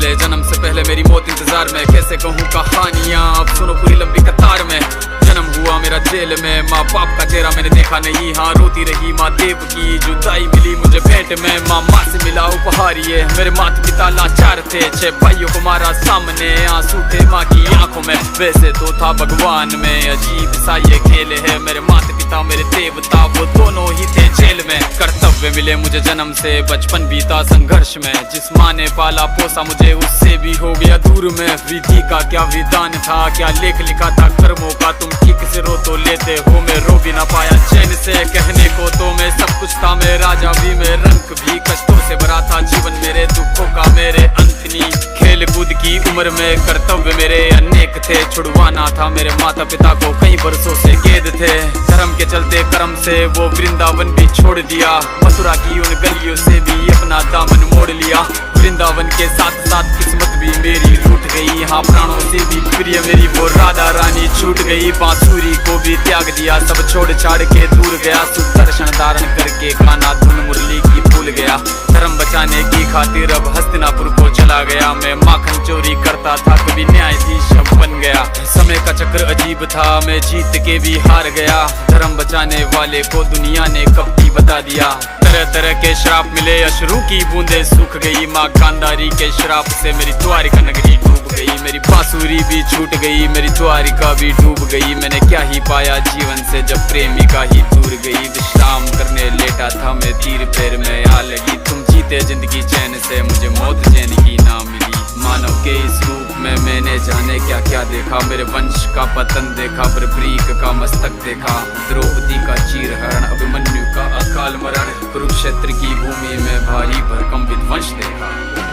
मिले जन्म से पहले मेरी मौत इंतजार में, कैसे कहूँ कहानियाँ अब सुनो पूरी लंबी कतार में। जन्म हुआ मेरा जेल में, माँ बाप का चेहरा मैंने देखा नहीं, हाँ रोती रही माँ देव की जुदाई मिली मुझे भेंट में। माँ से मिला उपहार ये, मेरे माता पिता लाचार थे, 6 भाइयों को मारा सामने, आंसू थे माँ की आंखों में। वैसे तो था भगवान में, अजीब सा ये खेल है, मेरे माता पिता मेरे देवता वो दोनों ही थे जेल में। कर्तव्य मिले मुझे जन्म से, बचपन बीता संघर्ष में, जिस माँ ने पाला पोसा मुझे उससे भी हो गया दूर में। विधि का क्या विधान था, क्या लेख लिखा था कर्मों का, तुम ठीक से रो तो लेते हो, मैं रो भी ना पाया चैन से। कहने को तो मैं सब कुछ था, मैं राजा भी, मैं रंग भी, कष्टों से भरा था जीवन मेरे, दुखों का मेरे अंत नहीं। खेल कूद की उम्र में कर्तव्य मेरे अनेक थे, छुड़वाना था मेरे माता पिता को कई बरसों से कैद थे। धर्म के चलते कर्म से वो वृंदावन भी छोड़ दिया, मथुरा की उन गलियों से भी अपना दामन मोड़ लिया। वृंदावन के साथ साथ किस्मत भी मेरी रूठ गई, हाँ प्राणों से भी प्रिय मेरी वो राधा रानी छूट गई। बांसुरी को भी त्याग दिया, सब छोड़ छाड़ के दूर गया, सुदर्शन धारण करके खाना धुन मुरली की भूल गया। धर्म बचाने की खातिर अब हस्तिनापुर को चला गया, मैं माखन चोरी करता था कभी न्यायाधीश बन गया। समय का चक्र अजीब था, मैं जीत के भी हार गया, धर्म बचाने वाले को दुनिया ने कपटी बता दिया। तरह तरह के श्राप मिले, अश्रु की बूंदे सूख गई, माँ गांधारी के श्राप से मेरी द्वारिका नगरी डूब गई। मेरी बांसुरी भी छूट गई, मेरी द्वारिका भी डूब गई। मैंने क्या ही पाया जीवन से जब प्रेमिका ही दूर गई। विश्राम करने लेटा था मैं, तीर पैर में आ लगी, तुम जीते जिंदगी चैन से, मुझे मौत चैन की ना मिली। मानव के इस रूप में मैंने जाने क्या क्या देखा, मेरे वंश का पतन देखा, बर्बरीक का मस्तक देखा, द्रौपदी का चीरहरण, अभिमन्यु का अकाल मरण, कुरुक्षेत्र की भूमि में भारी भरकम विध्वंस देखा।